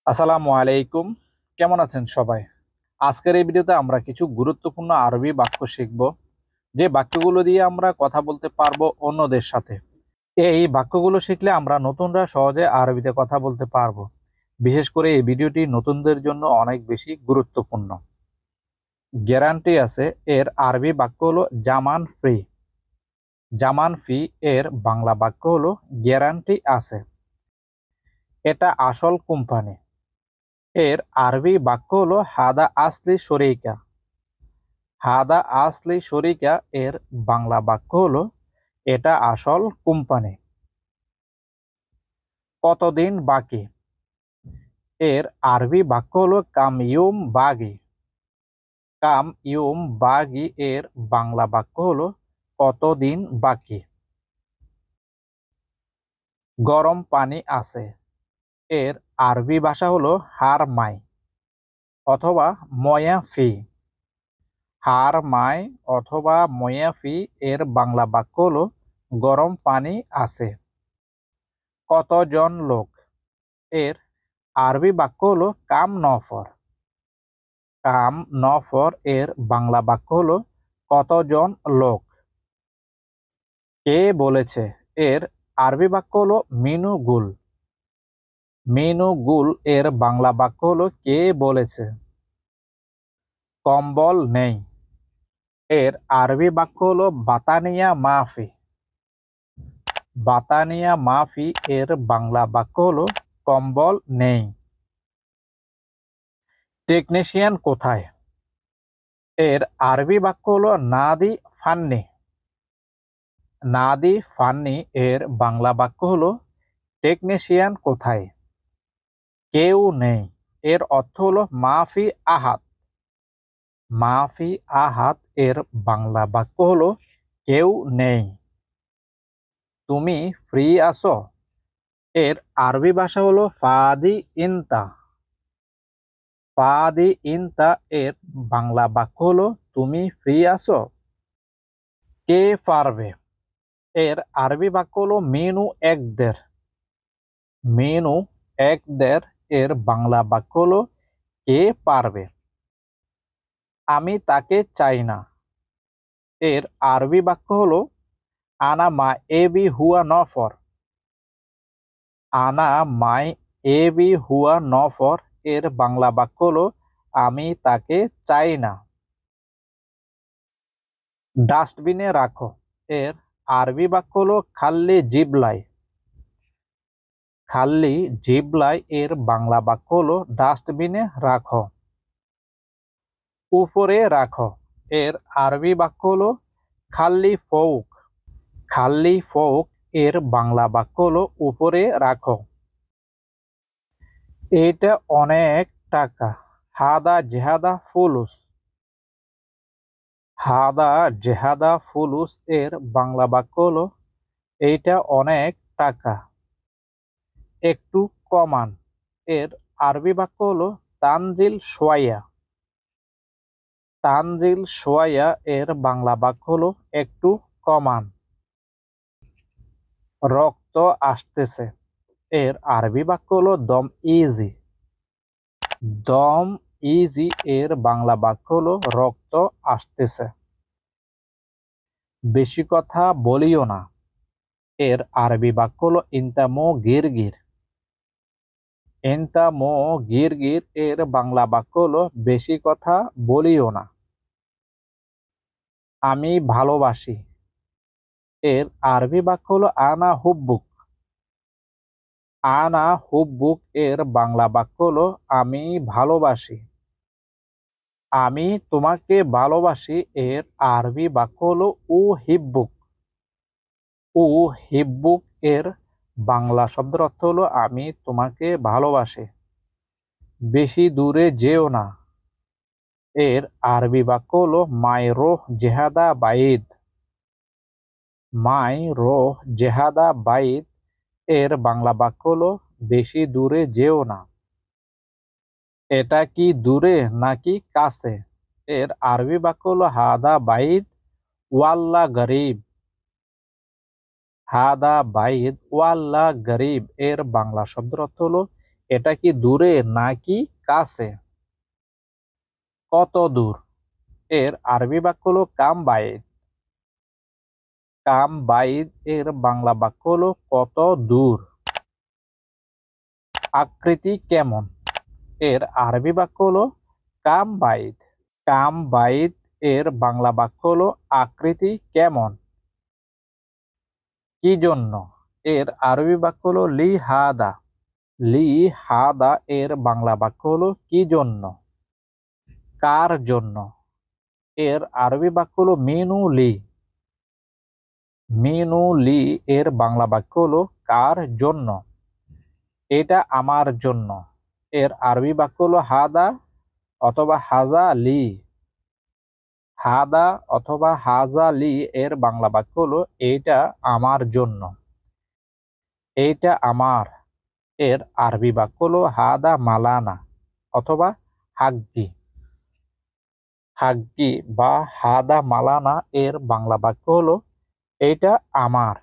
আসসালামু আলাইকুম। কেমন আছেন সবাই? আজকের এই ভিডিওতে আমরা কিছু গুরুত্বপূর্ণ আরবি বাক্য শিখব, যে বাক্যগুলো দিয়ে আমরা কথা বলতে পারবো অন্যদের সাথে। এই বাক্যগুলো শিখলে আমরা নতুনরা সহজে আরবিতে কথা বলতে পারবো। বিশেষ করে এই ভিডিওটি নতুনদের জন্য অনেক বেশি গুরুত্বপূর্ণ। গ্যারান্টি আছে এর আরবি বাক্য হলো জামান ফ্রি। জামান ফি এর বাংলা বাক্য হলো গ্যারান্টি আছে। এটা আসল কোম্পানি। এর আরবি বাক্য হলো হাদা আসলি শরিকা। হাদা আসলি শরিকা এর বাংলা বাক্য হলো এটা আসল কোম্পানি। কতদিন বাকি? এর আরবি বাক্য হলো কাম ইউম বাগি। কাম ইউম বাগি এর বাংলা বাক্য হলো কতদিন বাকি। গরম পানি আছে। এর আরবি ভাষা হলো হার মাই অথবা ময়া ফি। হার মাই অথবা ময়া ফি এর বাংলা বাক্য হলো গরম পানি আছে। কতজন লোক? এর আরবি বাক্য হলো কাম নফর। কাম নফর এর বাংলা বাক্য হলো কতজন লোক। কে বলেছে? এর আরবি বাক্য হলো মিনু গুল। মিনু গুল এর বাংলা বাক্য হলো কে বলেছে। কম্বল নেই। এর আরবি বাক্য হলো বাতানিয়া মাফি। বাতানিয়া মাফি এর বাংলা বাক্য হলো কম্বল নেই। টেকনিশিয়ান কোথায়? এর আরবি বাক্য হলো নাদি ফান্নি। নাদি ফান্নি এর বাংলা বাক্য হলো টেকনিশিয়ান কোথায়। কেউ নেই এর অর্থ হলো মাফি আহাত। মাফি আহাত এর বাংলা বাক্য হলো কেউ নেই। তুমি ফ্রি আছো? এর আরবি ভাষা হলো ফাদি ইনতা। ফাদি ইনতা এর বাংলা বাক্য হলো তুমি ফ্রি আছো। কে পারবে? এর আরবি বাক্য হলো মেনু একদের। মেনু একদের এর বাংলা বাক্য হলো কে পারবে। আমি তাকে চাই না। এর আরবি বাক্য হলো আনা মা এবি হুয়া নফর। আনা মাই এবি হুয়া নফর এর বাংলা বাক্য হলো আমি তাকে চাই না। ডাস্টবিনে রাখো। এর আরবি বাক্য হলো খাল্লি জিবলাই। খাল্লি জিবলাই এর বাংলা বাক্য হলো ডাস্টবিনে রাখো। উপরে রাখো। এর আরবি বাক্য হলো খাল্লি ফৌক। খাল্লি ফৌক এর বাংলা বাক্য হলো উপরে রাখো। এটা অনেক টাকা। হাদা জেহাদা ফুলুস। হাদা জেহাদা ফুলুস এর বাংলা বাক্য হলো এইটা অনেক টাকা। একটু কমান। এর আরবি বাক্য হলো তানজিল সোয়াইয়া। তানজিল সোয়াইয়া এর বাংলা বাক্য হলো একটু কমান। রক্ত আসতেছে। এর আরবি বাক্য হলো দম ইজি। দম ইজি এর বাংলা বাক্য হলো রক্ত আসতেছে। বেশি কথা বলিও না। এর আরবি বাক্য হলো ইনতামো গিরগির। ইনতামো গিরগির এর বাংলা বাক্য হলো বেশি কথা বলিও না। আমি ভালোবাসি। এর আরবি বাক্য হলো আনা হুব্বুক। আনা হুব্বুক এর বাংলা বাক্য হলো আমি ভালোবাসি। আমি তোমাকে ভালোবাসি এর আরবি বাক্য হলো উ হিব্বুক। উ হিব্বুক এর বাংলা শব্দের অর্থ হলো আমি তোমাকে ভালোবাসি। বেশি দূরে যেও না। এর আরবি বাক্য হলো মাই রোহ জেহাদা বাইদ। মাই রোহ জেহাদা বাইদ এর বাংলা বাক্য হলো বেশি দূরে যেও না। এটা কি দূরে নাকি কাছে? এর আরবি বাক্য হলো হাদা বাইদ ওয়াল্লা গরিব। হাদা বাইদ ওয়াল্লা গরিব এর বাংলা শব্দের অর্থ হলো এটা কি দূরে নাকি কাছে? কত দূর? এর আরবি বাক্য হলো কাম বাইদ। কাম বাইদ এর বাংলা বাক্য হলো কত দূর। আকৃতি কেমন? এর আরবি বাক্য হলো কাম বাইদ। কাম বাইদ এর বাংলা বাক্য হলো আকৃতি কেমন। কি জন্য? এর আরবি বাক্য হলো লি হাদা। লি হাদা এর বাংলা বাক্য হলো কি জন্য। কার জন্য? এর আরবি বাক্য হলো মিনু লি। মিনু লি এর বাংলা বাক্য হলো কার জন্য। এটা আমার জন্য। এর আরবি বাক্য হলো হাদা অথবা হাজা লি। হাদা অথবা হাজা লি এর বাংলা বাক্য হলো এটা আমার জন্য। এইটা আমার এর আরবি বাক্য হলো হাদা মালানা অথবা হাগ্গি। হাগ্গি বা হাদা মালানা এর বাংলা বাক্য হলো এইটা আমার।